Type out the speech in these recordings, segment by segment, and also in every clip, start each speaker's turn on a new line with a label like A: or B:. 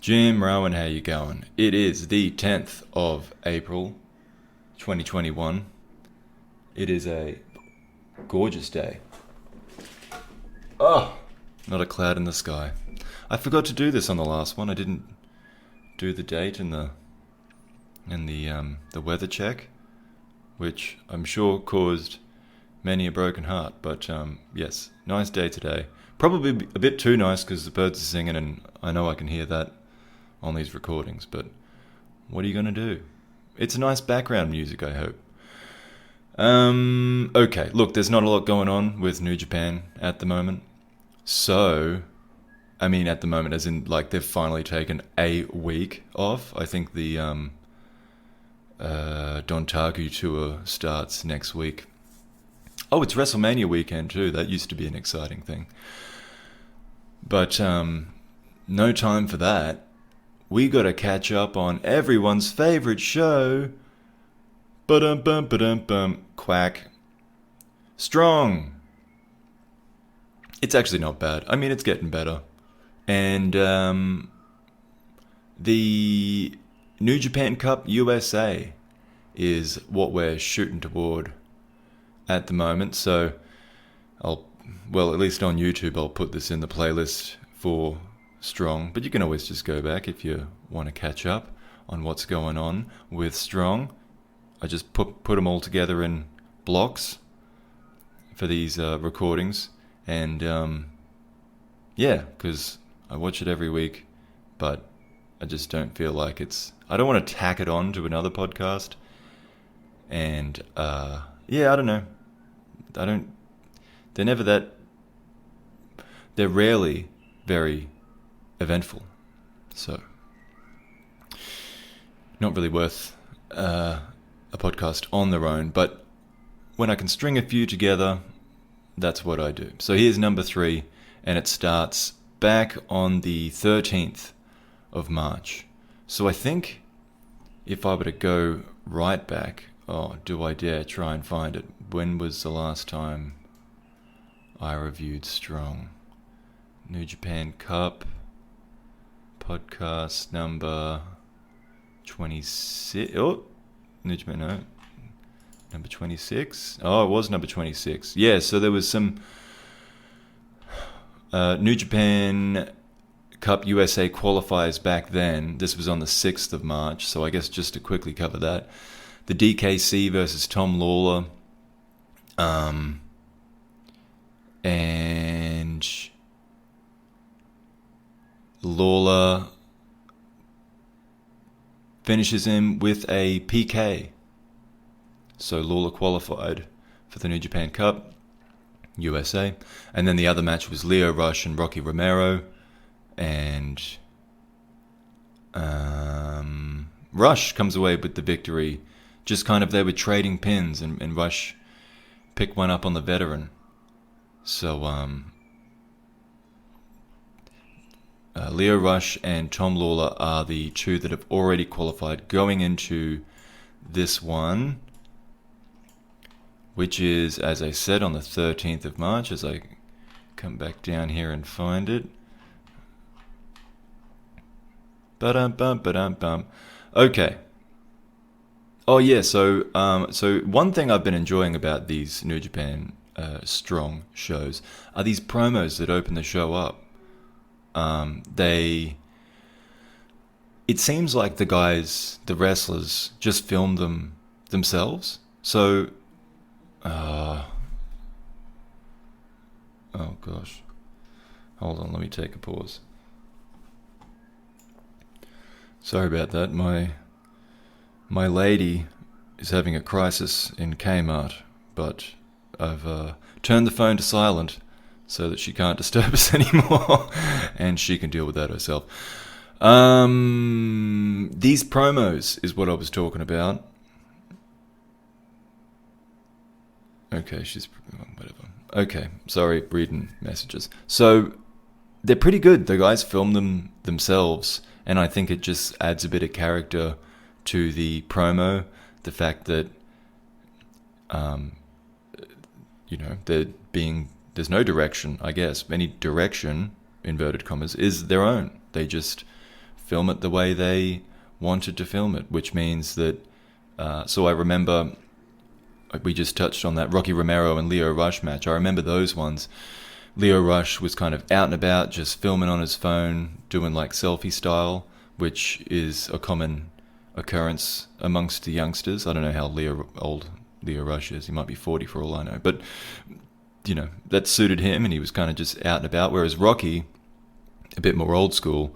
A: Jim, Rowan, how you going? It is the 10th of April, 2021. It is a gorgeous day. Oh, not a cloud in the sky. I forgot to do this on the last one. I didn't do the date and the weather check, which I'm sure caused many a broken heart. But yes, nice day today. Probably a bit too nice because the birds are singing, and I know I can hear that on these recordings, but what are you going to do? It's nice background music, I hope. Okay, look, there's not a lot going on with New Japan at the moment. So, I mean at the moment as in like they've finally taken a week off. I think the Dontaku tour starts next week. Oh, it's WrestleMania weekend too. That used to be an exciting thing. But no time for that. We gotta catch up on everyone's favorite show. Ba-dum-bum, quack. Strong. It's actually not bad. I mean, it's getting better. And the New Japan Cup USA is what we're shooting toward at the moment. So at least on YouTube, I'll put this in the playlist for Strong, but you can always just go back if you want to catch up on what's going on with Strong. I just put them all together in blocks for these recordings, and yeah, because I watch it every week, but I just don't feel like I don't want to tack it on to another podcast, and yeah, I don't know. They're rarely very eventful, so not really worth a podcast on their own, but when I can string a few together, that's what I do. So here's number 3, and it starts back on the 13th of March. So I think if I were to go right back, do I dare try and find it? When was the last time I reviewed Strong? New Japan Cup podcast number 26. New Japan, no. Number 26. Oh, it was number 26. Yeah, so there was some New Japan Cup USA qualifiers back then. This was on the 6th of March, so I guess just to quickly cover that. The DKC versus Tom Lawler. And Lawler finishes him with a PK. So Lawler qualified for the New Japan Cup USA. And then the other match was Lio Rush and Rocky Romero. And Rush comes away with the victory. Just kind of they were trading pins, and Rush picked one up on the veteran. So Lio Rush and Tom Lawler are the two that have already qualified going into this one, which is, as I said, on the 13th of March, as I come back down here and find it. Ba-dum-bum. Okay. Oh yeah, so one thing I've been enjoying about these New Japan Strong shows are these promos that open the show up. It seems like the wrestlers just filmed them themselves. So, oh gosh, hold on, let me take a pause. Sorry about that. My lady is having a crisis in Kmart, but I've turned the phone to silent so that she can't disturb us anymore, and she can deal with that herself. These promos is what I was talking about. Okay, whatever. Okay, sorry, reading messages. So, they're pretty good. The guys filmed them themselves, and I think it just adds a bit of character to the promo. The fact that, there's no direction, I guess. Any direction, inverted commas, is their own. They just film it the way they wanted to film it, which means that, so I remember, we just touched on that Rocky Romero and Lio Rush match. I remember those ones. Lio Rush was kind of out and about, just filming on his phone, doing like selfie style, which is a common occurrence amongst the youngsters. I don't know how old Lio Rush is. He might be 40 for all I know. But, you know, that suited him, and he was kind of just out and about. Whereas Rocky, a bit more old school,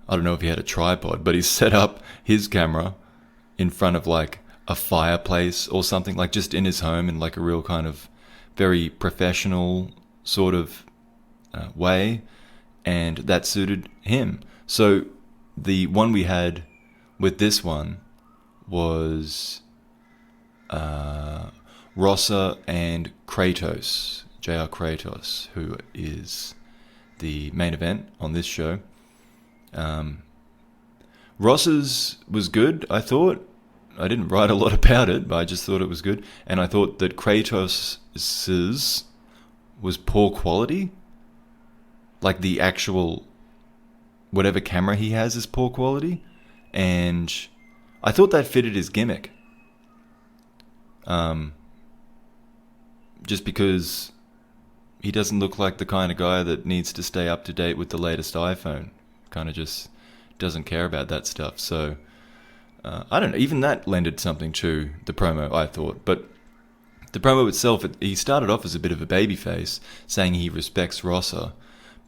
A: I don't know if he had a tripod, but he set up his camera in front of like a fireplace or something, like just in his home in like a real kind of very professional sort of way, and that suited him. So the one we had with this one was Rossa and Kratos, Jr Kratos, who is the main event on this show. Ross's was good, I thought. I didn't write a lot about it, but I just thought it was good. And I thought that Kratos's was poor quality. Like the actual, whatever camera he has is poor quality. And I thought that fitted his gimmick. Just because he doesn't look like the kind of guy that needs to stay up to date with the latest iPhone. Kind of just doesn't care about that stuff. So, I don't know, even that lended something to the promo, I thought. But the promo itself, he started off as a bit of a babyface, saying he respects Rossa,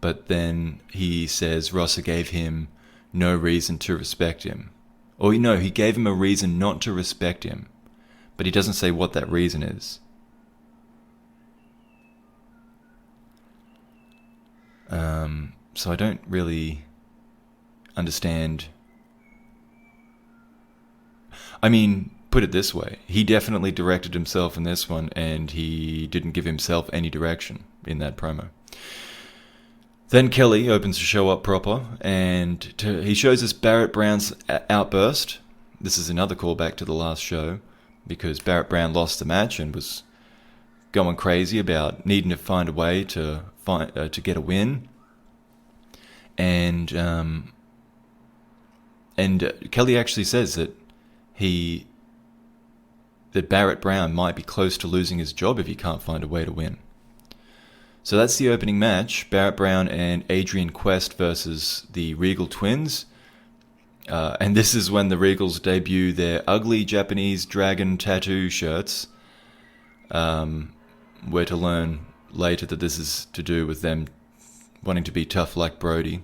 A: but then he says Rossa gave him no reason to respect him. Or, no, he gave him a reason not to respect him, but he doesn't say what that reason is. So I don't really understand. I mean, put it this way, he definitely directed himself in this one, and he didn't give himself any direction in that promo. Then Kelly opens the show up proper, and he shows us Barrett Brown's outburst. This is another callback to the last show, because Barrett Brown lost the match and was going crazy about needing to find a way to get a win. And Kelly actually says that Barrett Brown might be close to losing his job if he can't find a way to win. So that's the opening match, Barrett Brown and Adrian Quest versus the Regal twins. And this is when the Regals debut their ugly Japanese dragon tattoo shirts. We're to learn later that this is to do with them wanting to be tough like Brody.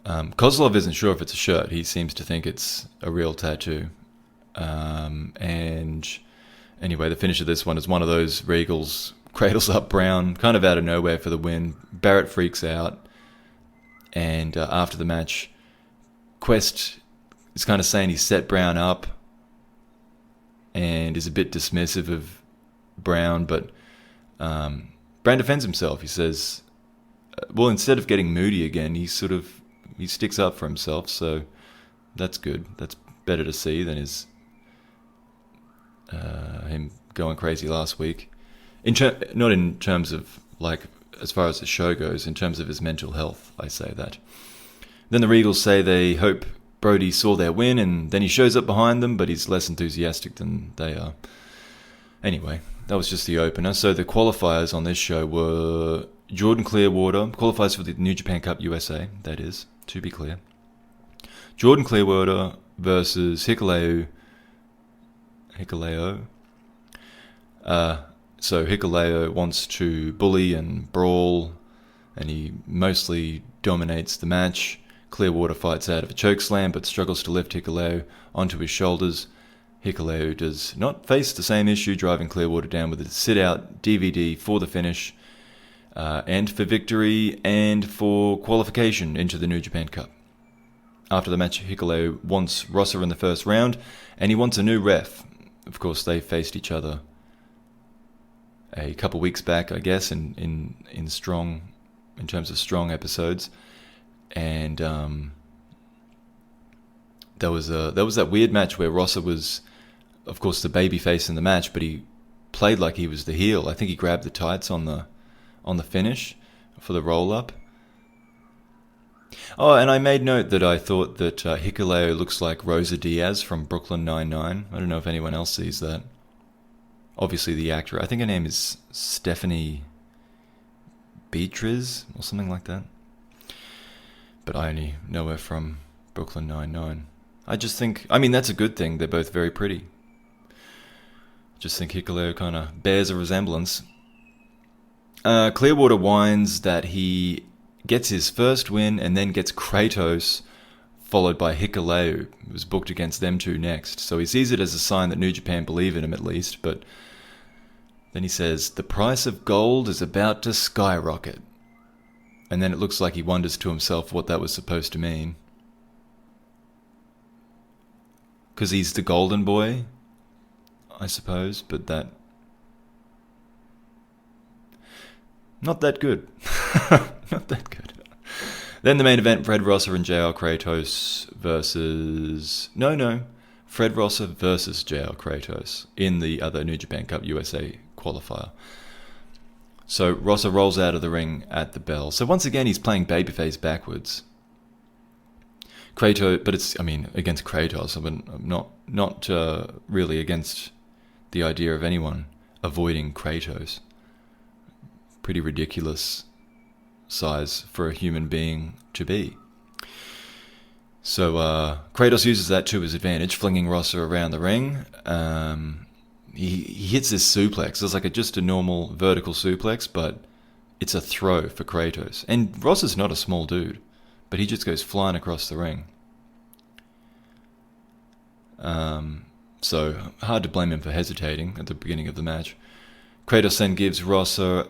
A: Kozlov isn't sure if it's a shirt. He seems to think it's a real tattoo. And anyway, the finish of this one is one of those Regals cradles up Brown, kind of out of nowhere for the win. Barrett freaks out. And after the match, Quest is kind of saying he set Brown up and is a bit dismissive of Brown, but Brown defends himself. He says, well, instead of getting moody again, he sticks up for himself, so that's good. That's better to see than him going crazy last week. Not in terms of, like, as far as the show goes, in terms of his mental health, I say that. Then the Regals say they hope Brody saw their win, and then he shows up behind them, but he's less enthusiastic than they are. Anyway, that was just the opener. So the qualifiers on this show were Jordan Clearwater, qualifies for the New Japan Cup USA, that is, to be clear. Jordan Clearwater versus Hecaleo. So Hecaleo wants to bully and brawl, and he mostly dominates the match. Clearwater fights out of a chokeslam, but struggles to lift Hecaleo onto his shoulders. Hecaleo does not face the same issue, driving Clearwater down with a sit-out DVD for the finish, and for victory, and for qualification into the New Japan Cup. After the match, Hecaleo wants Rossa in the first round, and he wants a new ref. Of course, they faced each other a couple weeks back, I guess, in Strong, in terms of Strong episodes, and there was that weird match where Rossa was, of course, the babyface in the match, but he played like he was the heel. I think he grabbed the tights on the finish for the roll up. Oh, and I made note that I thought that Hecaleo looks like Rosa Diaz from Brooklyn Nine-Nine. I don't know if anyone else sees that. Obviously the actor. I think her name is Stephanie Beatriz or something like that. But I only know her from Brooklyn Nine-Nine. I just think, I mean, that's a good thing. They're both very pretty. Just think Hecaleo kind of bears a resemblance. Clearwater whines that he gets his first win and then gets Kratos, followed by Hecaleo, who was booked against them two next. So he sees it as a sign that New Japan believe in him at least, but then he says, the price of gold is about to skyrocket. And then it looks like he wonders to himself what that was supposed to mean. Because he's the golden boy, I suppose, but that... not that good. Not that good. Then the main event, Fred Rosser and JR Kratos versus... No. Fred Rosser versus JR Kratos in the other New Japan Cup USA qualifier. So Rosser rolls out of the ring at the bell. So once again, he's playing babyface backwards. Kratos, but it's, I mean, against Kratos. I'm not really against the idea of anyone avoiding Kratos. Pretty ridiculous size for a human being to be. So Kratos uses that to his advantage, flinging Rosser around the ring. He hits this suplex. It's like just a normal vertical suplex, but it's a throw for Kratos. And Rosser's not a small dude, but he just goes flying across the ring. So hard to blame him for hesitating at the beginning of the match. Kratos then gives Rosser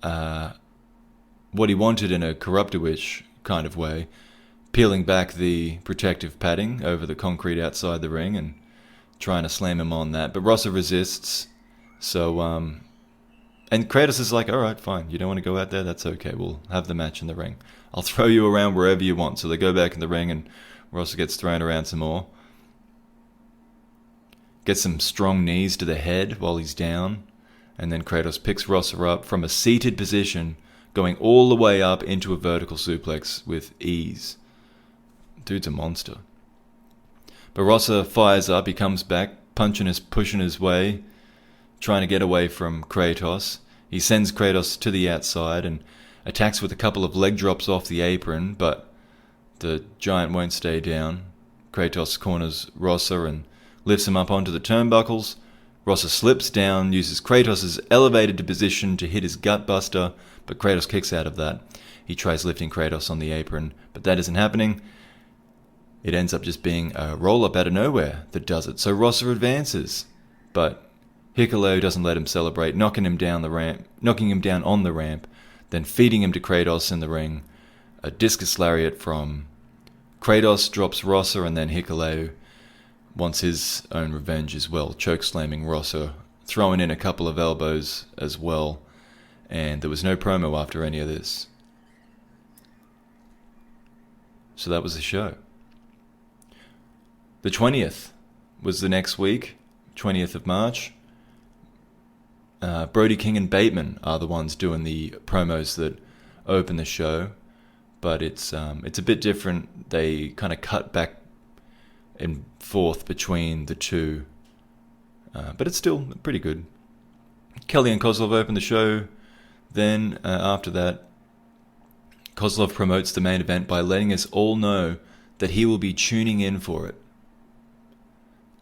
A: what he wanted in a Corruptor-ish kind of way, peeling back the protective padding over the concrete outside the ring and trying to slam him on that. But Rosser resists, so and Kratos is like, alright, fine, you don't want to go out there, that's okay, we'll have the match in the ring. I'll throw you around wherever you want. So they go back in the ring and Rosser gets thrown around some more. Gets some strong knees to the head while he's down. And then Kratos picks Rosser up from a seated position, going all the way up into a vertical suplex with ease. Dude's a monster. But Rosser fires up, he comes back, pushing his way, trying to get away from Kratos. He sends Kratos to the outside and attacks with a couple of leg drops off the apron, but the giant won't stay down. Kratos corners Rosser and lifts him up onto the turnbuckles. Rosser slips down, uses Kratos' elevated position to hit his gutbuster, but Kratos kicks out of that. He tries lifting Kratos on the apron, but that isn't happening. It ends up just being a roll-up out of nowhere that does it. So Rosser advances, but Hickolo doesn't let him celebrate, knocking him down on the ramp, then feeding him to Kratos in the ring. A discus lariat from Kratos drops Rosser, and then Hickolo wants his own revenge as well, chokeslamming Rosser, throwing in a couple of elbows as well, and there was no promo after any of this. So that was the show. The 20th was the next week, 20th of March. Brody, King, and Bateman are the ones doing the promos that open the show, but it's a bit different. They kind of cut back and forth between the two, but it's still pretty good. Kelly and Kozlov open the show. Then after that, Kozlov promotes the main event by letting us all know that he will be tuning in for it,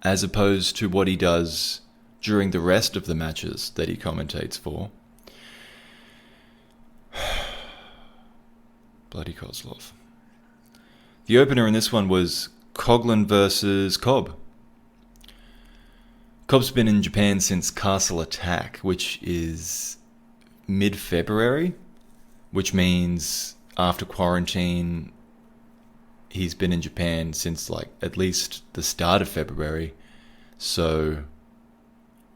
A: as opposed to what he does during the rest of the matches that he commentates for. Bloody Kozlov. The opener in this one was Coughlin versus Cobb. Cobb's been in Japan since Castle Attack, which is mid-February, which means after quarantine, he's been in Japan since like at least the start of February. So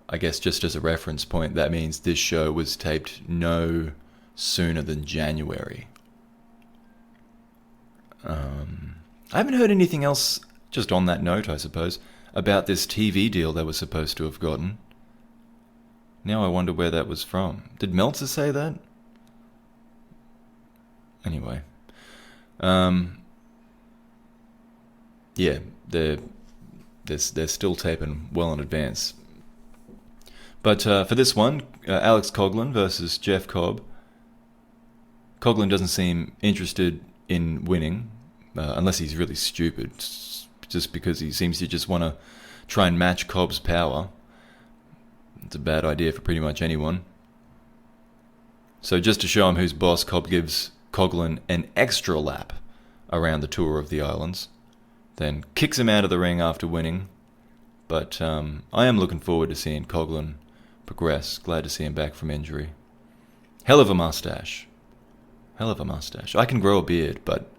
A: I guess just as a reference point, that means this show was taped no sooner than January. I haven't heard anything else, just on that note, I suppose, about this TV deal they were supposed to have gotten. Now I wonder where that was from. Did Meltzer say that? Anyway. Yeah, they're still taping well in advance. But for this one, Alex Coughlin versus Jeff Cobb. Coughlin doesn't seem interested in winning, unless he's really stupid, just because he seems to just want to try and match Cobb's power. It's a bad idea for pretty much anyone. So just to show him who's boss, Cobb gives Coughlin an extra lap around the tour of the islands, then kicks him out of the ring after winning. But I am looking forward to seeing Coughlin progress. Glad to see him back from injury. Hell of a mustache. I can grow a beard, but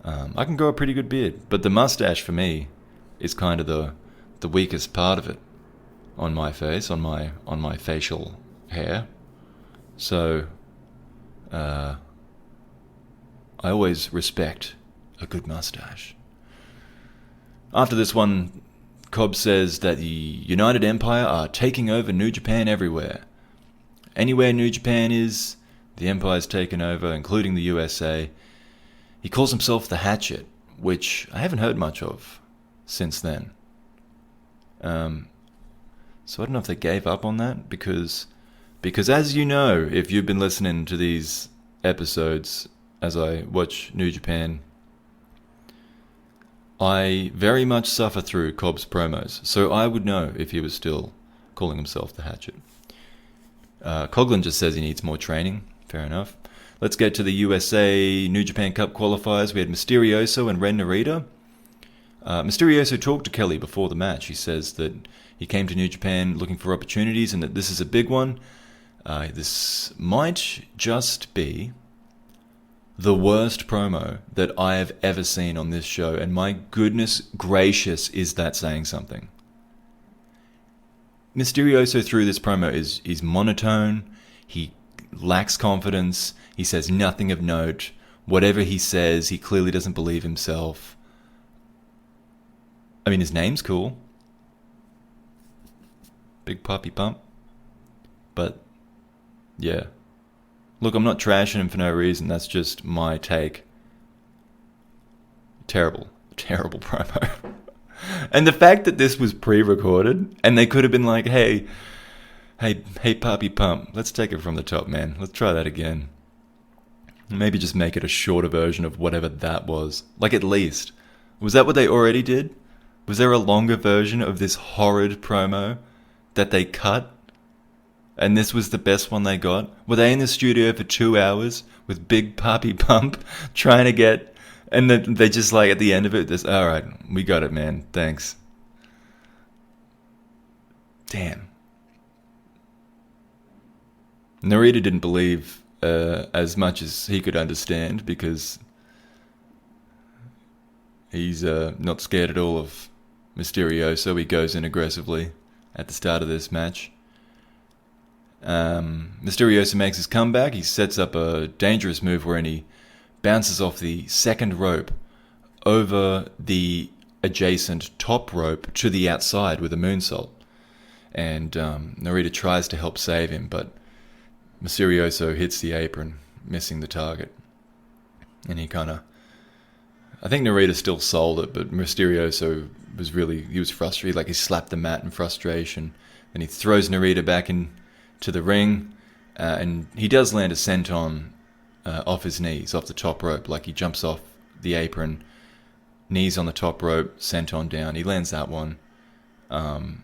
A: I can grow a pretty good beard. But the mustache for me is kind of the weakest part of it on my face, on my facial hair. So I always respect a good mustache. After this one, Cobb says that the United Empire are taking over New Japan everywhere. Anywhere New Japan is, the Empire's taken over, including the USA. He calls himself the Hatchet, which I haven't heard much of since then. So I don't know if they gave up on that, because as you know, if you've been listening to these episodes as I watch New Japan, I very much suffer through Cobb's promos, so I would know if he was still calling himself the Hatchet. Coughlin just says he needs more training. Fair enough. Let's get to the USA New Japan Cup qualifiers. We had Mysterioso and Ren Narita. Mysterioso talked to Kelly before the match. He says that he came to New Japan looking for opportunities and that this is a big one. This might just be the worst promo that I have ever seen on this show, and my goodness gracious, is that saying something. Mysterioso through this promo is monotone. He lacks confidence. He says nothing of note. Whatever he says, he clearly doesn't believe himself. I mean, his name's cool. Big Puppy Pump. But, yeah. Look, I'm not trashing him for no reason. That's just my take. Terrible promo. And the fact that this was pre-recorded, and they could have been like, hey, Puppy Pump, let's take it from the top, man. Let's try that again. Maybe just make it a shorter version of whatever that was. Like, at least. Was that what they already did? Was there a longer version of this horrid promo that they cut? And this was the best one they got? Were they in the studio for 2 hours with Big Puppy Pump trying to get... And then they just like, at the end of it, this, alright, we got it, man. Thanks. Damn. Narita didn't believe as much as he could understand, because he's not scared at all of Mysterioso. He goes in aggressively at the start of this match. Mysterioso makes his comeback. He sets up a dangerous move wherein he bounces off the second rope over the adjacent top rope to the outside with a moonsault. And Narita tries to help save him, but Mysterioso hits the apron, missing the target. And he kind of... I think Narita still sold it, but Mysterioso he was frustrated. Like, he slapped the mat in frustration. Then he throws Narita back into the ring, and he does land a senton off his knees, off the top rope. Like, he jumps off the apron, knees on the top rope, senton down. He lands that one. And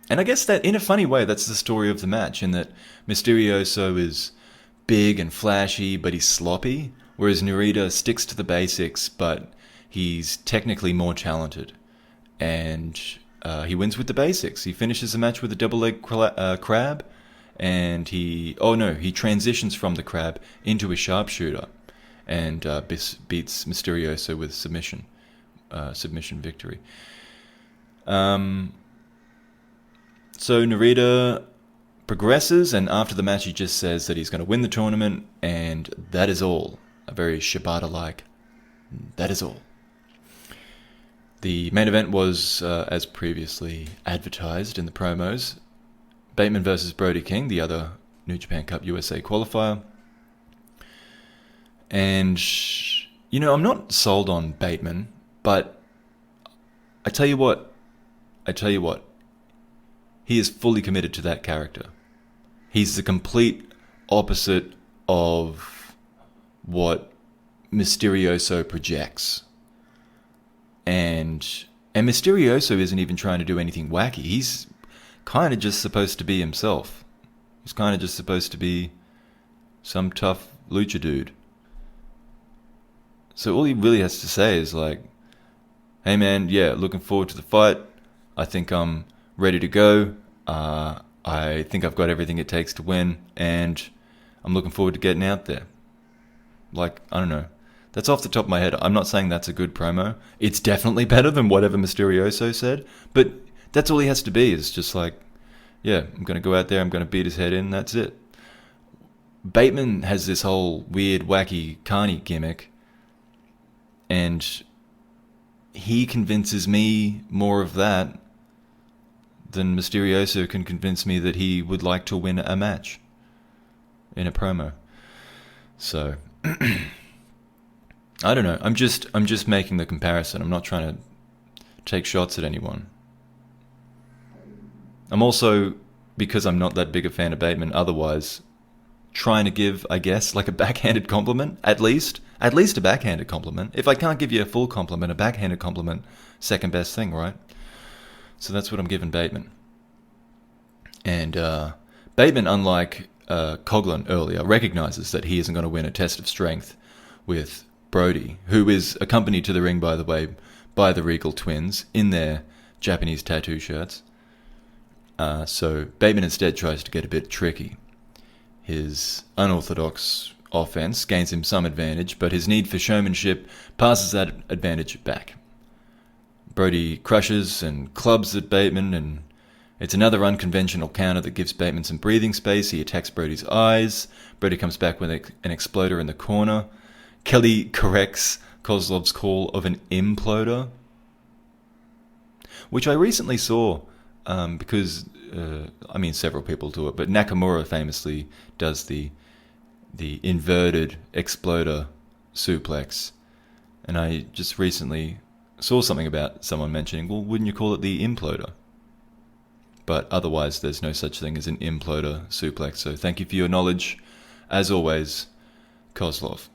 A: I guess that, in a funny way, that's the story of the match, in that Mysterioso is big and flashy, but he's sloppy, whereas Narita sticks to the basics, but he's technically more talented. And he wins with the basics. He finishes the match with a double leg crab, and he transitions from the crab into a sharpshooter, and beats Mysterioso with submission victory. So Narita progresses, and after the match he just says that he's going to win the tournament, and that is all. A very Shibata-like, that is all. The main event was, as previously advertised in the promos, Bateman versus Brody King, the other New Japan Cup USA qualifier. And I'm not sold on Bateman, but I tell you what, he is fully committed to that character. He's the complete opposite of what Mysterioso projects. And Mysterioso isn't even trying to do anything wacky. He's kind of just supposed to be himself. He's kind of just supposed to be some tough lucha dude. So all he really has to say is like, hey man, yeah, looking forward to the fight. I think I'm ready to go. I think I've got everything it takes to win, and I'm looking forward to getting out there. Like, I don't know. That's off the top of my head. I'm not saying that's a good promo. It's definitely better than whatever Mysterioso said, but that's all he has to be, is just like, yeah, I'm going to go out there, I'm going to beat his head in, that's it. Bateman has this whole weird, wacky carny gimmick, and he convinces me more of that than Mysterioso can convince me that he would like to win a match in a promo. So I don't know. I'm just making the comparison. I'm not trying to take shots at anyone. I'm also, because I'm not that big a fan of Bateman otherwise, trying to give, I guess, like a backhanded compliment, at least a backhanded compliment. If I can't give you a full compliment, a backhanded compliment, second best thing, right? So that's what I'm giving Bateman. And Bateman, unlike Coughlin earlier, recognizes that he isn't going to win a test of strength with Brody, who is accompanied to the ring, by the way, by the Regal twins in their Japanese tattoo shirts. So Bateman instead tries to get a bit tricky. His unorthodox offense gains him some advantage, but his need for showmanship passes that advantage back. Brody crushes and clubs at Bateman, and it's another unconventional counter that gives Bateman some breathing space. He attacks Brody's eyes. Brody comes back with an exploder in the corner. Kelly corrects Kozlov's call of an imploder, which I recently saw because, several people do it, but Nakamura famously does the inverted exploder suplex. And I just recently saw something about someone mentioning, well, wouldn't you call it the imploder? But otherwise, there's no such thing as an imploder suplex. So thank you for your knowledge, as always, Kozlov.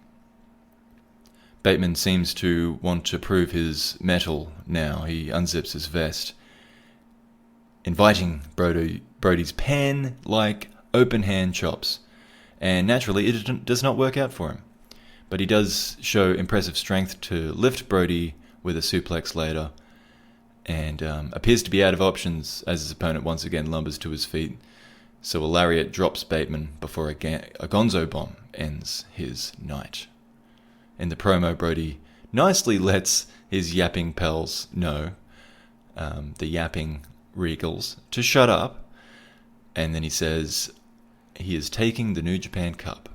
A: Bateman seems to want to prove his mettle now. He unzips his vest, inviting Brody's pen-like open hand chops. And naturally, it does not work out for him. But he does show impressive strength to lift Brody with a suplex later, and appears to be out of options as his opponent once again lumbers to his feet. So a lariat drops Bateman before a gonzo bomb ends his night. In the promo, Brody nicely lets his yapping pals know, the yapping Regals, to shut up, and then he says he is taking the New Japan Cup.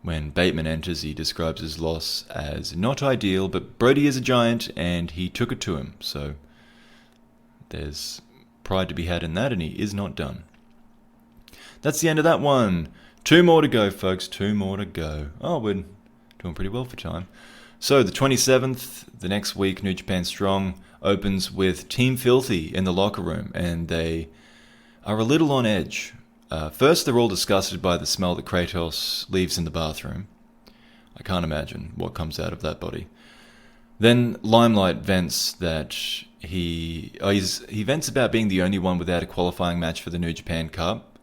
A: When Bateman enters, he describes his loss as not ideal, but Brody is a giant and he took it to him, so there's pride to be had in that, and he is not done. That's the end of that one. 2 more to go, folks. 2 more to go. Oh, we're doing pretty well for time. So the 27th, the next week, New Japan Strong opens with Team Filthy in the locker room, and they are a little on edge. First, they're all disgusted by the smell that Kratos leaves in the bathroom. I can't imagine what comes out of that body. Then Limelight vents that he vents about being the only one without a qualifying match for the New Japan Cup,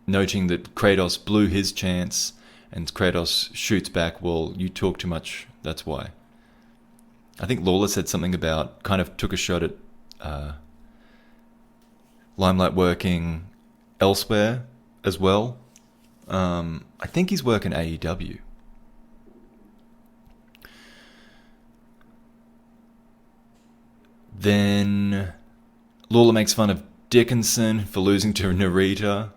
A: noting that Kratos blew his chance, and Kratos shoots back, well, you talk too much, that's why. I think Lawler said something about, kind of took a shot at Limelight working elsewhere as well. I think he's working AEW. Then Lawler makes fun of Dickinson for losing to Narita.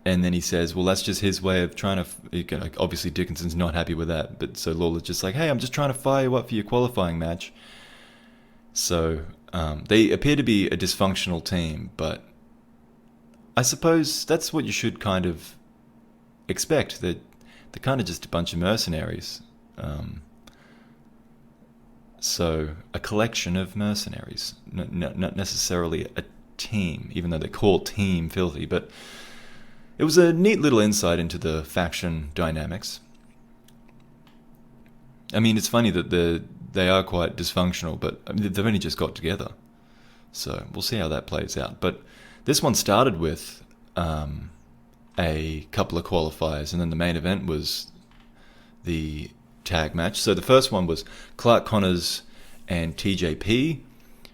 A: And then he says, well, that's just his way of trying to... Obviously, Dickinson's not happy with that. But so Lawler's just like, hey, I'm just trying to fire you up for your qualifying match. So they appear to be a dysfunctional team, but I suppose that's what you should kind of expect. They're kind of just a bunch of mercenaries. So a collection of mercenaries, not necessarily a team, even though they call Team Filthy. But it was a neat little insight into the faction dynamics. I mean, it's funny that they are quite dysfunctional, but I mean, they've only just got together. So we'll see how that plays out. But this one started with a couple of qualifiers, and then the main event was the tag match. So the first one was Clark Connors and TJP.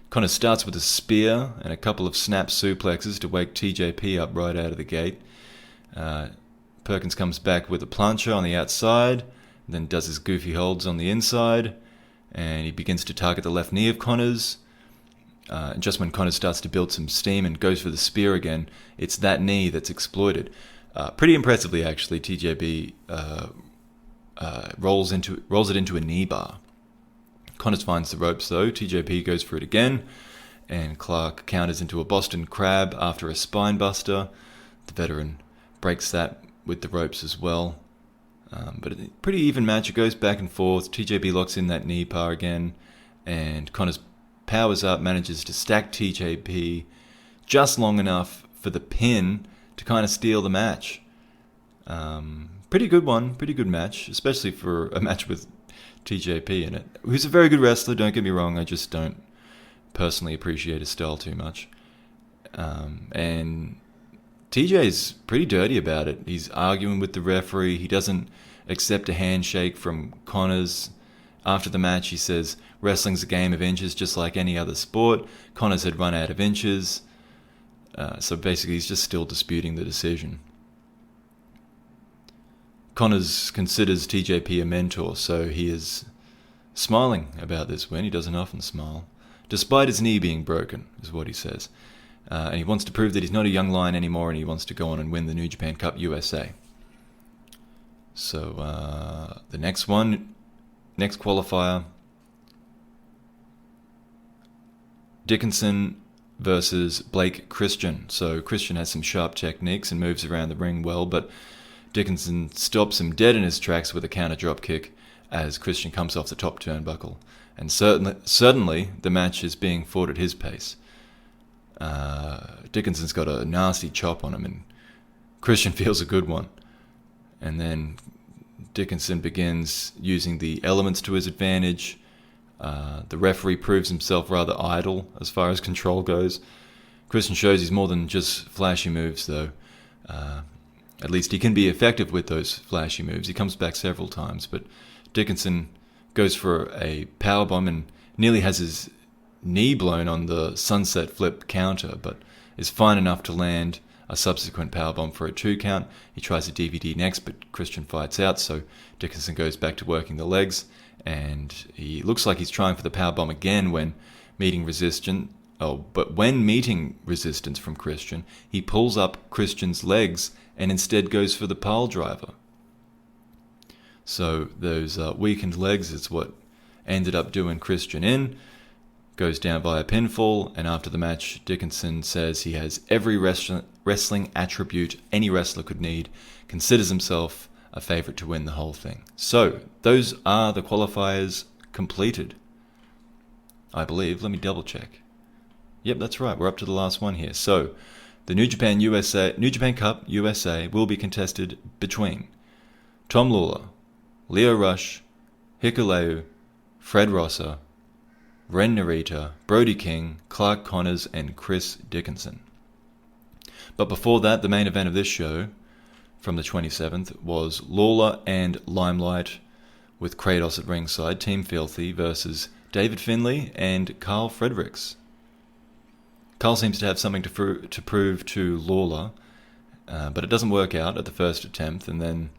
A: Connors starts with a spear and a couple of snap suplexes to wake TJP up right out of the gate. Perkins comes back with a plancha on the outside, then does his goofy holds on the inside, and he begins to target the left knee of Connors. Just when Connors starts to build some steam and goes for the spear again, it's that knee that's exploited. Pretty impressively, actually, TJP rolls it into a knee bar. Connors finds the ropes, though. TJP goes for it again, and Clark counters into a Boston Crab after a spine buster. The veteran breaks that with the ropes as well. But a pretty even match. It goes back and forth. TJP locks in that knee bar again, and Connors powers up, manages to stack TJP just long enough for the pin to kind of steal the match. Pretty good one, pretty good match, especially for a match with TJP in it, who's a very good wrestler, don't get me wrong. I just don't personally appreciate his style too much. And TJ's pretty dirty about it. He's arguing with the referee. He doesn't accept a handshake from Connors. After the match, he says, wrestling's a game of inches just like any other sport. Connors had run out of inches. So basically, he's just still disputing the decision. Connors considers TJP a mentor, so he is smiling about this win. He doesn't often smile. Despite his knee being broken, is what he says. And he wants to prove that he's not a young lion anymore, and he wants to go on and win the New Japan Cup USA. So the next qualifier, Dickinson versus Blake Christian. So Christian has some sharp techniques and moves around the ring well, but Dickinson stops him dead in his tracks with a counter drop kick as Christian comes off the top turnbuckle. And suddenly the match is being fought at his pace. Dickinson's got a nasty chop on him, and Christian feels a good one. And then Dickinson begins using the elements to his advantage. The referee proves himself rather idle as far as control goes. Christian shows he's more than just flashy moves, though. At least he can be effective with those flashy moves. He comes back several times, but Dickinson goes for a powerbomb and nearly has his knee blown on the sunset flip counter, but is fine enough to land a subsequent powerbomb for a 2 count. He tries a DVD next, but Christian fights out, so Dickinson goes back to working the legs, and he looks like he's trying for the powerbomb again when meeting resistance. But when meeting resistance from Christian, he pulls up Christian's legs and instead goes for the pile driver. So those weakened legs is what ended up doing Christian in. Goes down via pinfall, and after the match, Dickinson says he has every wrestling attribute any wrestler could need, considers himself a favorite to win the whole thing. So those are the qualifiers completed, I believe. Let me double check. Yep, that's right. We're up to the last one here. So the New Japan Cup USA will be contested between Tom Lawler, Leo Rush, Hecaleo, Fred Rosser, Ren Narita, Brody King, Clark Connors, and Chris Dickinson. But before that, the main event of this show from the 27th was Lawler and Limelight with Kratos at ringside, Team Filthy versus David Finlay and Carl Fredericks. Carl seems to have something to prove to Lawler, but it doesn't work out at the first attempt, and then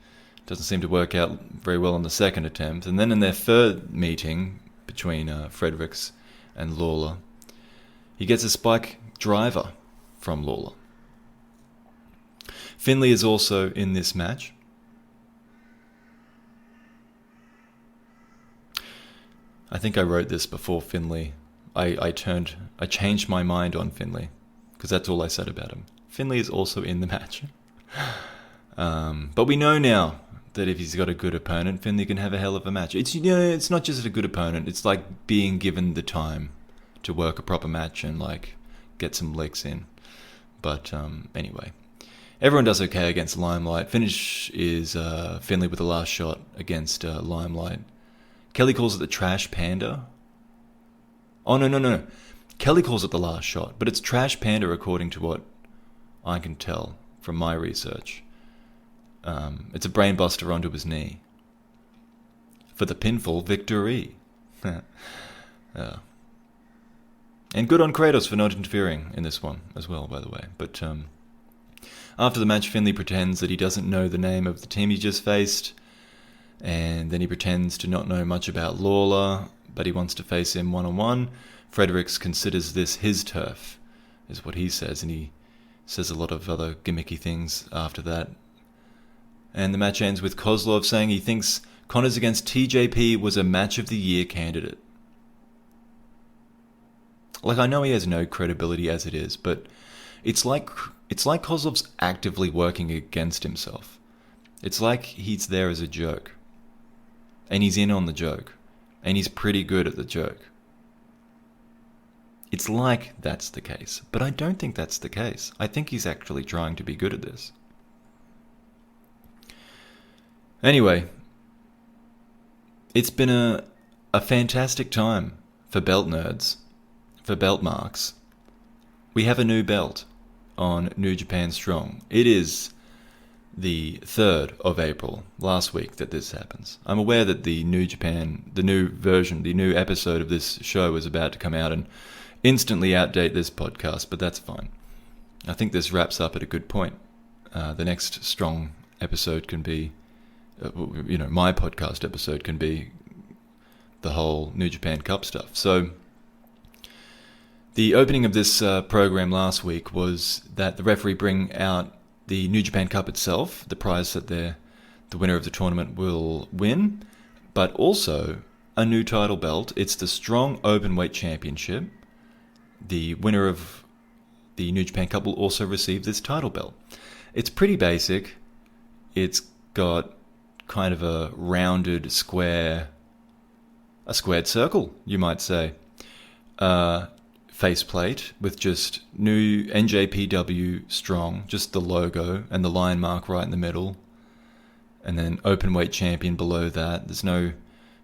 A: doesn't seem to work out very well on the second attempt. And then in their third meeting between Fredericks and Lawler, he gets a spike driver from Lawler. Finlay is also in this match. I think I wrote this before Finlay. I changed my mind on Finlay, because that's all I said about him. Finlay is also in the match. But we know now that if he's got a good opponent, Finlay can have a hell of a match. It's not just a good opponent. It's like being given the time to work a proper match and like get some licks in. But anyway, everyone does okay against Limelight. Finish is Finlay with the last shot against Limelight. Kelly calls it the Trash Panda. Oh, no. Kelly calls it the last shot, but it's Trash Panda according to what I can tell from my research. It's a brainbuster onto his knee. For the pinfall victory. And good on Kratos for not interfering in this one as well, by the way. But after the match, Finlay pretends that he doesn't know the name of the team he just faced. And then he pretends to not know much about Lawler, but he wants to face him one-on-one. Fredericks considers this his turf, is what he says, and he says a lot of other gimmicky things after that. And the match ends with Kozlov saying he thinks Connors against TJP was a match of the year candidate. Like, I know he has no credibility as it is, but it's like Kozlov's actively working against himself. It's like he's there as a joke. And he's in on the joke. And he's pretty good at the joke. It's like that's the case. But I don't think that's the case. I think he's actually trying to be good at this. Anyway, it's been a fantastic time for belt nerds, for belt marks. We have a new belt on New Japan Strong. It is the 3rd of April, last week, that this happens. I'm aware that the New Japan, the new version, the new episode of this show is about to come out and instantly outdate this podcast, but that's fine. I think this wraps up at a good point. The next Strong episode can be, my podcast episode can be the whole New Japan Cup stuff. So the opening of this program last week was that the referee bring out the New Japan Cup itself, the prize that the winner of the tournament will win, but also a new title belt. It's the Strong Openweight Championship. The winner of the New Japan Cup will also receive this title belt. It's pretty basic. It's got kind of a rounded squared circle, you might say. Faceplate with just new NJPW Strong, just the logo and the line mark right in the middle. And then Openweight Champion below that. There's no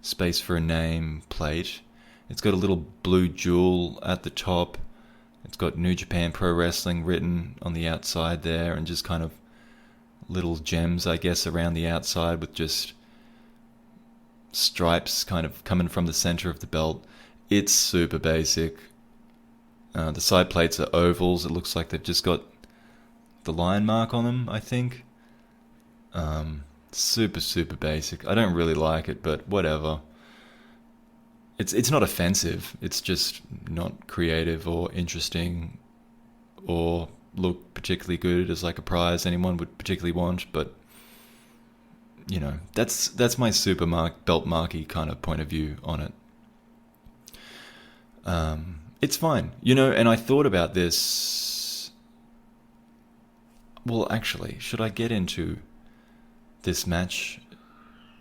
A: space for a name plate. It's got a little blue jewel at the top. It's got New Japan Pro Wrestling written on the outside there, and just kind of little gems, I guess, around the outside with just stripes kind of coming from the center of the belt. It's super basic. The side plates are ovals. It looks like they've just got the line mark on them, I think. Super basic. I don't really like it, but whatever. It's not offensive. It's just not creative or interesting or look particularly good as like a prize anyone would particularly want. But that's my belt marky kind of point of view on it. It's fine, and I thought about this. Well, actually, should I get into this match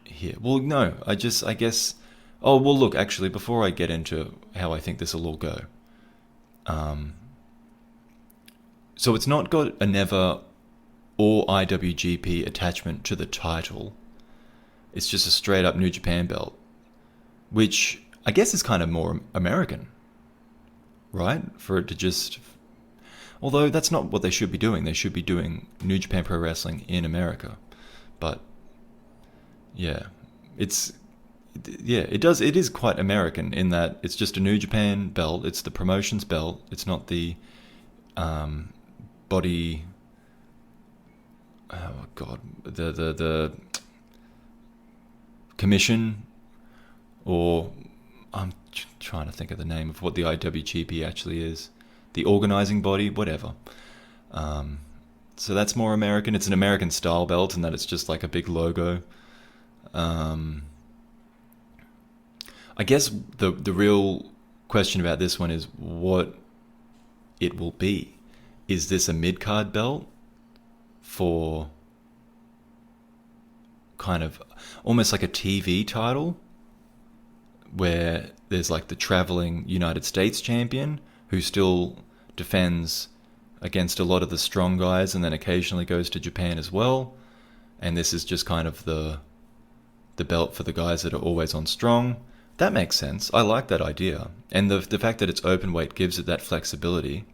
A: here? Well, no, I guess. Oh, well, look, actually, before I get into how I think this will all go. So it's not got a Never or IWGP attachment to the title. It's just a straight up New Japan belt, which I guess is kind of more American. Right? For it to just... Although that's not what they should be doing. They should be doing New Japan Pro Wrestling in America. But, yeah. It is quite American in that it's just a New Japan belt. It's the promotion's belt. It's not the body... Oh, God. The commission or... I'm trying to think of the name of what the IWGP actually is. The organizing body, whatever. So that's more American. It's an American style belt in that it's just like a big logo. I guess the real question about this one is what it will be. Is this a mid-card belt for kind of almost like a TV title where there's like the traveling United States champion who still defends against a lot of the strong guys and then occasionally goes to Japan as well. And this is just kind of the belt for the guys that are always on strong. That makes sense. I like that idea. And the fact that it's open weight gives it that flexibility.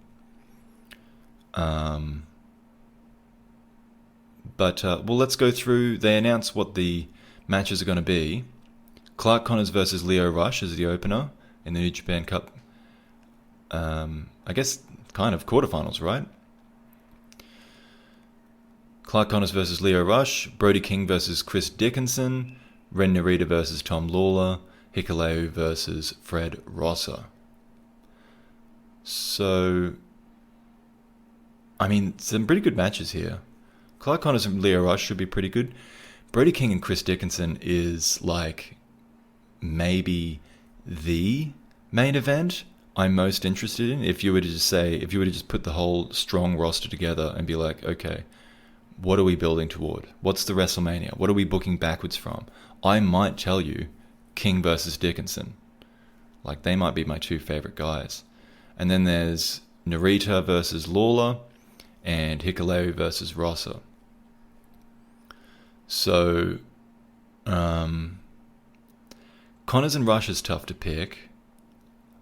A: Well, let's go through. They announce what the matches are going to be. Clark Connors versus Lio Rush is the opener in the New Japan Cup. I guess kind of quarterfinals, right? Clark Connors versus Lio Rush, Brody King versus Chris Dickinson, Ren Narita versus Tom Lawler, Hecaleo versus Fred Rosser. So, I mean, some pretty good matches here. Clark Connors and Lio Rush should be pretty good. Brody King and Chris Dickinson is like maybe the main event I'm most interested in. If you were to just put the whole strong roster together and be like, okay, what are we building toward? What's the WrestleMania? What are we booking backwards from? I might tell you King versus Dickinson. Like, they might be my two favorite guys. And then there's Narita versus Lawler and Hickoleo versus Rosser. So, Connors and Rush is tough to pick.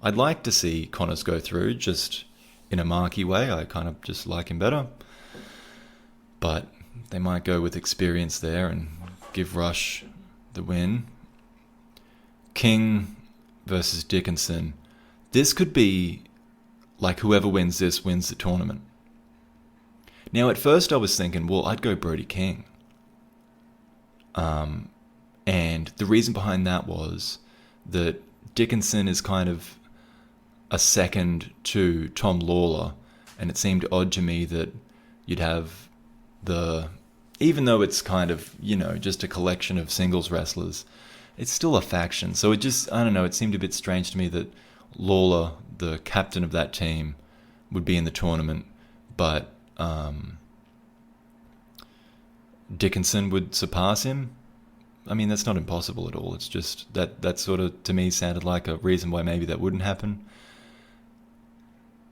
A: I'd like to see Connors go through just in a marquee way. I kind of just like him better. But they might go with experience there and give Rush the win. King versus Dickinson. This could be like whoever wins this wins the tournament. Now, at first I was thinking, well, I'd go Brody King. And the reason behind that was that Dickinson is kind of a second to Tom Lawler, and it seemed odd to me that you'd have even though it's kind of, just a collection of singles wrestlers, it's still a faction. So it seemed a bit strange to me that Lawler, the captain of that team, would be in the tournament, but Dickinson would surpass him. I mean, that's not impossible at all. It's just that sort of, to me, sounded like a reason why maybe that wouldn't happen.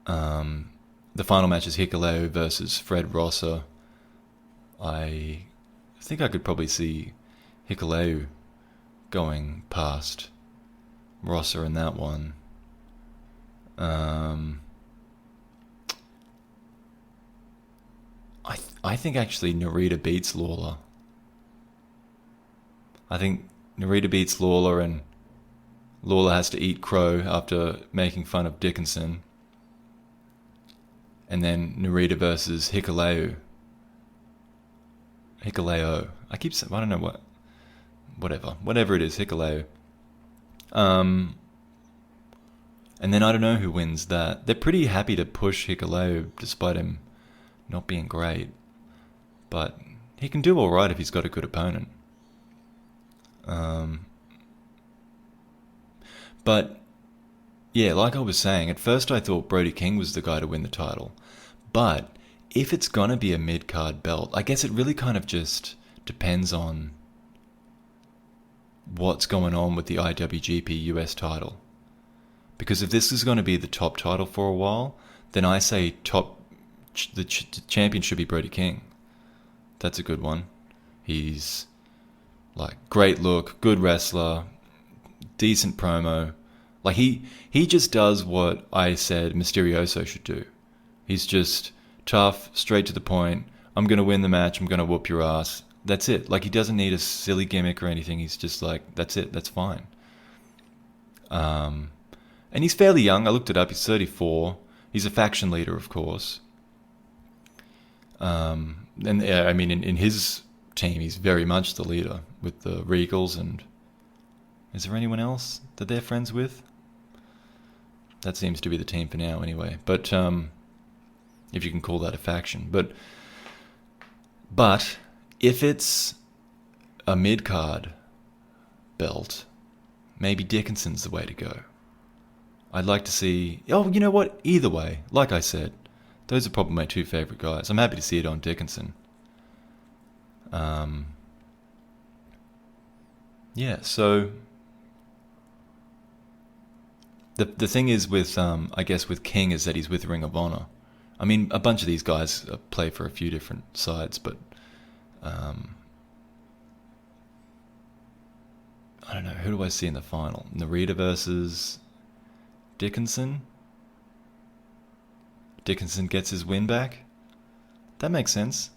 A: The final match is Hickoleo versus Fred Rosser. I think I could probably see Hickoleo going past Rosser in that one. I think actually Narita beats Lawler. I think Narita beats Lawler, and Lawler has to eat crow after making fun of Dickinson. And then Narita versus Hickaleo. Hecaleo. I keep saying, I don't know what. Whatever it is, Hickaleo. And then I don't know who wins that. They're pretty happy to push Hickaleo despite him not being great. But he can do alright if he's got a good opponent. But yeah, like I was saying, at first I thought Brody King was the guy to win the title. But if it's gonna be a mid-card belt, I guess it really kind of just depends on what's going on with the IWGP US title. Because if this is going to be the top title for a while, then I say the champion should be Brody King. That's a good one. He's like great look, good wrestler, decent promo. Like he just does what I said Mysterioso should do. He's just tough, straight to the point. I'm going to win the match. I'm going to whoop your ass. That's it. Like, he doesn't need a silly gimmick or anything. He's just like, that's it. That's fine. And he's fairly young. I looked it up. He's 34. He's a faction leader, of course. And I mean, in his team, he's very much the leader with the Regals. And is there anyone else that they're friends with? That seems to be the team for now, anyway. But if you can call that a faction, but if it's a mid-card belt, maybe Dickinson's the way to go. I'd like to see... Oh, you know what? Either way, like I said, those are probably my two favourite guys. I'm happy to see it on Dickinson. yeah, so the thing is with, I guess with King is that he's with Ring of Honor. I mean, a bunch of these guys play for a few different sides, but I don't know. Who do I see in the final? Narita versus Dickinson? Dickinson gets his win back? That makes sense.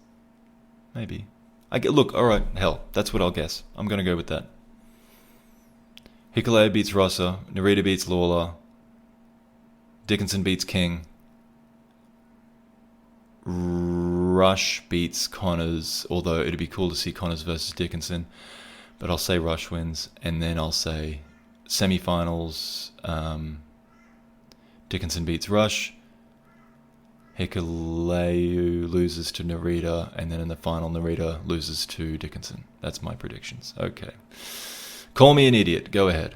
A: Maybe. Look, alright, hell, that's what I'll guess. I'm going to go with that. Hecaleo beats Rossa. Narita beats Lawler. Dickinson beats King. Rush beats Connors, although it'd be cool to see Connors versus Dickinson. But I'll say Rush wins, and then I'll say semifinals, Dickinson beats Rush, Hecaleo loses to Narita, and then in the final Narita loses to Dickinson. That's my predictions. Okay. Call me an idiot. Go ahead.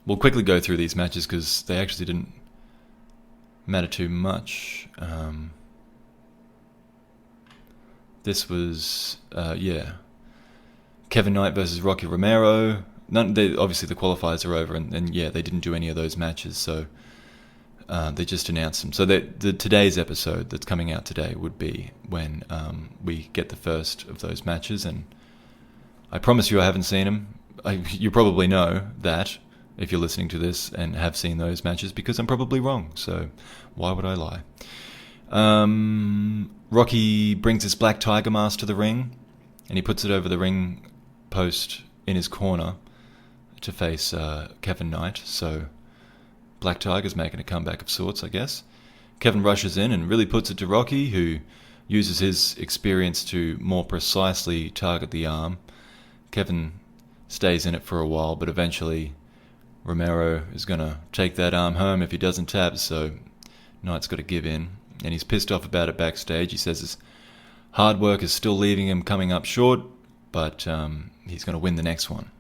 A: We'll quickly go through these matches because they actually didn't matter too much. This was, Kevin Knight versus Rocky Romero. Obviously the qualifiers are over, and yeah, they didn't do any of those matches, so they just announced them. So today's episode that's coming out today would be when we get the first of those matches, and I promise you I haven't seen them. You probably know that if you're listening to this and have seen those matches, because I'm probably wrong, so why would I lie? Rocky brings his black tiger mask to the ring, and he puts it over the ring post in his corner to face Kevin Knight. So Black Tiger's making a comeback of sorts, I guess. Kevin rushes in and really puts it to Rocky, who uses his experience to more precisely target the arm. Kevin stays in it for a while, but eventually Romero is going to take that arm home if he doesn't tap, so Knight's got to give in. And he's pissed off about it backstage. He says his hard work is still leaving him coming up short, but he's going to win the next one.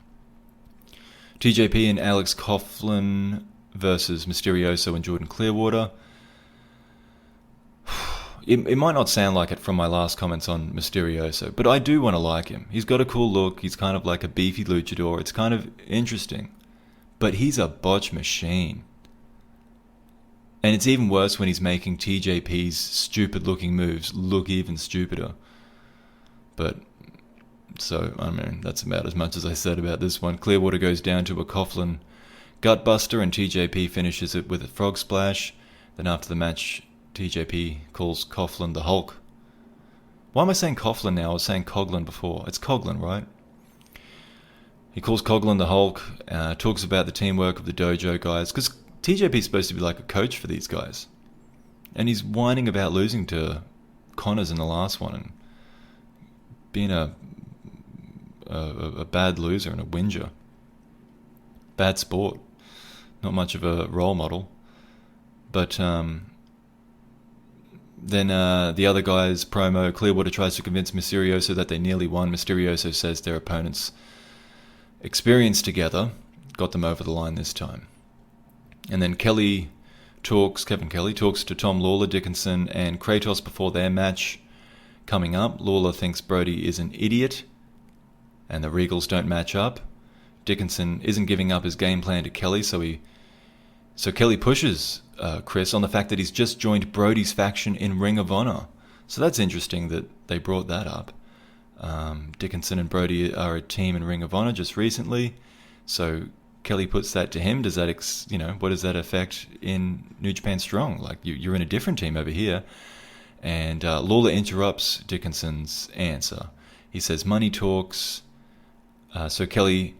A: TJP and Alex Coughlin versus Mysterioso and Jordan Clearwater. It might not sound like it from my last comments on Mysterioso, but I do want to like him. He's got a cool look. He's kind of like a beefy luchador. It's kind of interesting. But he's a botch machine. And it's even worse when he's making TJP's stupid-looking moves look even stupider. But, so, I mean, that's about as much as I said about this one. Clearwater goes down to a Coughlin gutbuster, and TJP finishes it with a frog splash. Then after the match, TJP calls Coughlin the Hulk. Why am I saying Coughlin now? I was saying Coughlin before. It's Coughlin, right? He calls Coughlin the Hulk, talks about the teamwork of the dojo guys, because TJP's supposed to be like a coach for these guys. And he's whining about losing to Connors in the last one and being a bad loser and a whinger. Bad sport. Not much of a role model. But then the other guy's promo, Clearwater tries to convince Mysterioso that they nearly won. Mysterioso says their opponents' experience together got them over the line this time. And then Kevin Kelly talks to Tom Lawler, Dickinson, and Kratos before their match coming up. Lawler thinks Brody is an idiot, and the Regals don't match up. Dickinson isn't giving up his game plan to Kelly, so Kelly pushes Chris on the fact that he's just joined Brody's faction in Ring of Honor. So that's interesting that they brought that up. Dickinson and Brody are a team in Ring of Honor just recently, so Kelly puts that to him. Does that, what does that affect in New Japan Strong? Like, you're in a different team over here. And Lawler interrupts Dickinson's answer. He says, money talks. So Kelly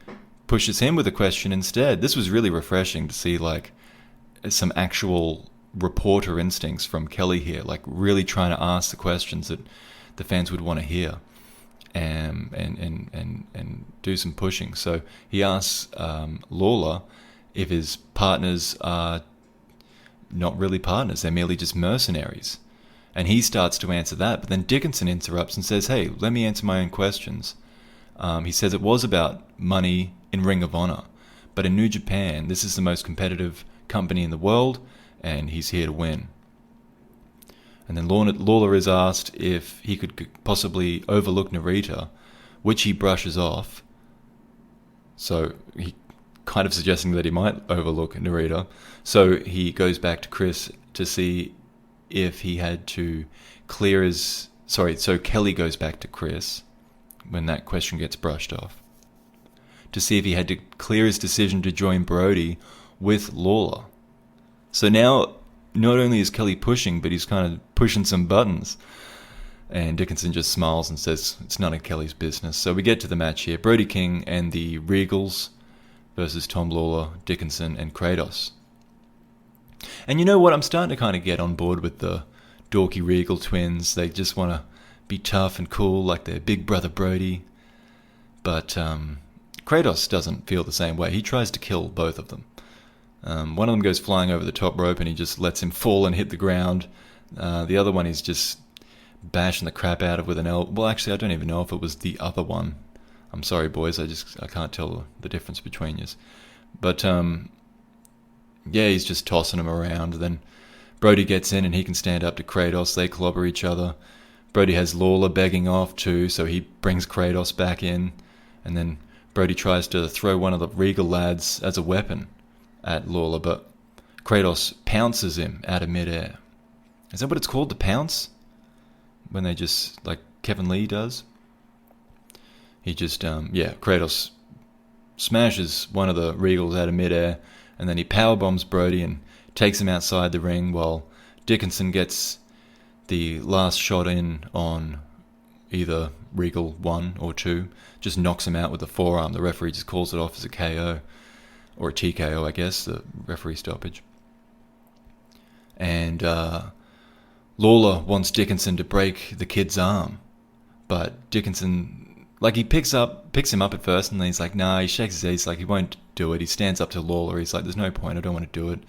A: pushes him with a question instead. This was really refreshing to see, like, some actual reporter instincts from Kelly here, like really trying to ask the questions that the fans would want to hear. And do some pushing. So he asks Lawler if his partners are not really partners, they're merely just mercenaries. And he starts to answer that, but then Dickinson interrupts and says, hey, let me answer my own questions. He says it was about money in Ring of Honor, but in New Japan, this is the most competitive company in the world, and he's here to win. And then Lawler is asked if he could possibly overlook Narita, which he brushes off. So he kind of suggesting that he might overlook Narita. So he goes back to Chris to see if he had to clear his... Sorry, so Kelly goes back to Chris when that question gets brushed off to see if he had to clear his decision to join Brody with Lawler. So now, not only is Kelly pushing, but he's kind of pushing some buttons. And Dickinson just smiles and says it's none of Kelly's business. So we get to the match here. Brody King and the Regals versus Tom Lawler, Dickinson, and Kratos. And you know what? I'm starting to kind of get on board with the dorky Regal twins. They just want to be tough and cool like their big brother Brody. But Kratos doesn't feel the same way. He tries to kill both of them. One of them goes flying over the top rope and he just lets him fall and hit the ground. The other one is just bashing the crap out of with an elbow. Well, actually, I don't even know if it was the other one. I'm sorry, boys. I can't tell the difference between you. But yeah, he's just tossing him around. Then Brody gets in and he can stand up to Kratos. They clobber each other. Brody has Lawler begging off too, so he brings Kratos back in. And then Brody tries to throw one of the Regal lads as a weapon at Lawler, but Kratos pounces him out of midair. Is that what it's called, the pounce? When they just, like Kevin Lee does? He just, Kratos smashes one of the Regals out of midair, and then he powerbombs Brody and takes him outside the ring while Dickinson gets the last shot in on either Regal 1 or 2, just knocks him out with the forearm. The referee just calls it off as a KO, or a TKO, I guess, the referee stoppage. And Lawler wants Dickinson to break the kid's arm, but Dickinson, like, he picks him up at first, and then he's like, nah, he shakes his head, he's like, he won't do it. He stands up to Lawler, he's like, there's no point, I don't want to do it.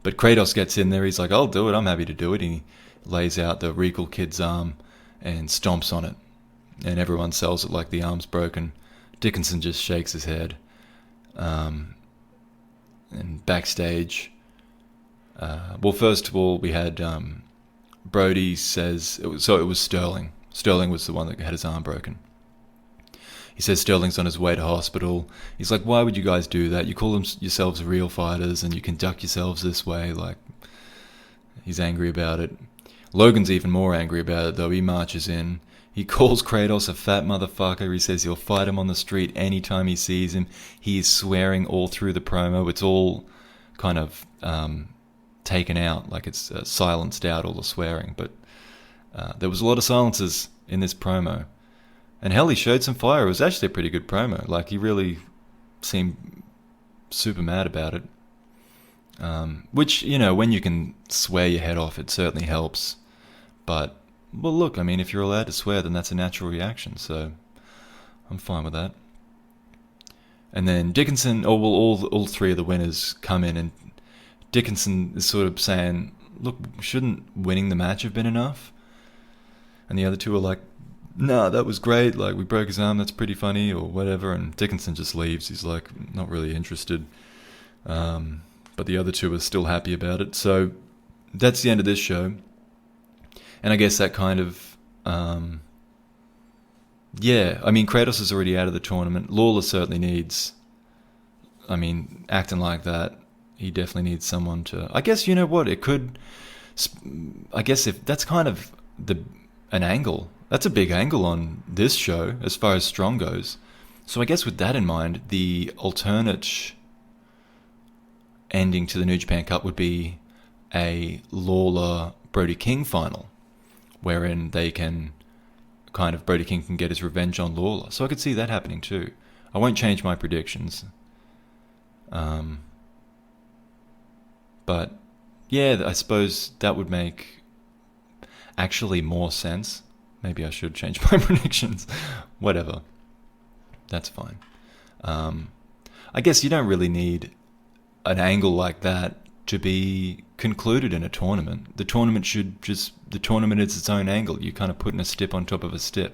A: But Kratos gets in there, he's like, I'll do it, I'm happy to do it. He lays out the Regal kid's arm and stomps on it, and everyone sells it like the arm's broken. Dickinson just shakes his head. And backstage, first of all, we had Brody says, it was Sterling. Sterling was the one that had his arm broken. He says Sterling's on his way to hospital. He's like, why would you guys do that? You call yourselves real fighters and you conduct yourselves this way. Like, he's angry about it. Logan's even more angry about it, though. He marches in. He calls Kratos a fat motherfucker. He says he'll fight him on the street anytime he sees him. He is swearing all through the promo. It's all kind of taken out, like it's silenced out, all the swearing. But there was a lot of silences in this promo. And hell, he showed some fire. It was actually a pretty good promo. Like, he really seemed super mad about it. Which, you know, when you can swear your head off, it certainly helps. But, well, look, I mean, if you're allowed to swear, then that's a natural reaction, so I'm fine with that. And then Dickinson, all three of the winners come in, and Dickinson is sort of saying, look, shouldn't winning the match have been enough? And the other two are like, nah, that was great, like, we broke his arm, that's pretty funny, or whatever, and Dickinson just leaves. He's like, not really interested. But the other two are still happy about it. So that's the end of this show. And I guess that kind of, I mean, Kratos is already out of the tournament. Lawler certainly needs, I mean, acting like that, he definitely needs someone to, I guess, you know what, it could, I guess if that's kind of an angle, that's a big angle on this show as far as Strong goes. So I guess with that in mind, the alternate ending to the New Japan Cup would be a Lawler Brody King final, wherein they can kind of, Brody King can get his revenge on Lawler. So I could see that happening too. I won't change my predictions. But yeah, I suppose that would make actually more sense. Maybe I should change my predictions. Whatever. That's fine. I guess you don't really need an angle like that to be concluded in a tournament. The tournament is its own angle. You're kind of putting a step on top of a step.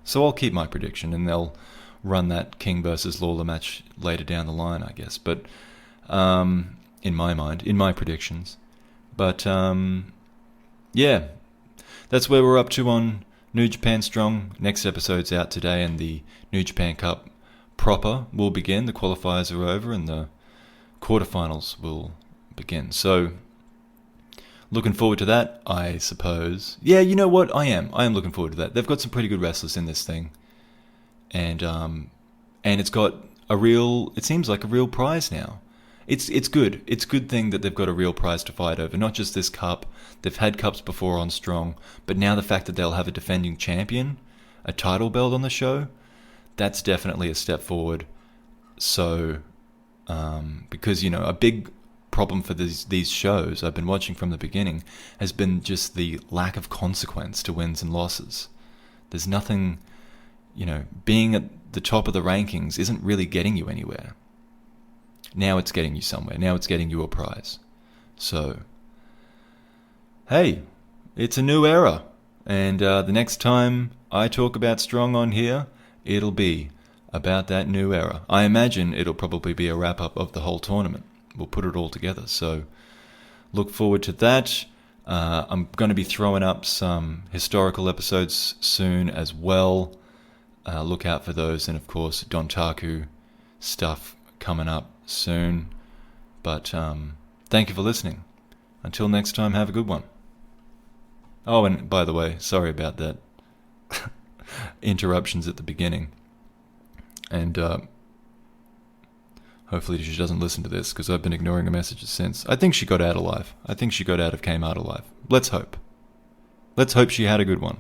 A: So I'll keep my prediction, and they'll run that King versus Lawler match later down the line, I guess. But in my mind, in my predictions. But yeah, that's where we're up to on New Japan Strong. Next episode's out today, and the New Japan Cup proper will begin. The qualifiers are over and the quarterfinals will begin. So, looking forward to that, I suppose. Yeah, you know what? I am looking forward to that. They've got some pretty good wrestlers in this thing. And it's got it seems like a real prize now. It's good. It's a good thing that they've got a real prize to fight over. Not just this cup. They've had cups before on Strong. But now the fact that they'll have a defending champion, a title belt on the show, that's definitely a step forward. So, because, a big problem for these shows I've been watching from the beginning has been just the lack of consequence to wins and losses. There's nothing, being at the top of the rankings isn't really getting you anywhere. Now it's getting you somewhere. Now it's getting you a prize. So, hey, it's a new era. And the next time I talk about Strong on here, it'll be about that new era. I imagine it'll probably be a wrap-up of the whole tournament. We'll put it all together. So, look forward to that. I'm going to be throwing up some historical episodes soon as well. Look out for those. And, of course, Dontaku stuff coming up soon. But thank you for listening. Until next time, have a good one. Oh, and by the way, sorry about that. Interruptions at the beginning. And hopefully she doesn't listen to this, because I've been ignoring her messages since. I think she got out alive. I think she got out of Kmart alive. Let's hope. Let's hope she had a good one.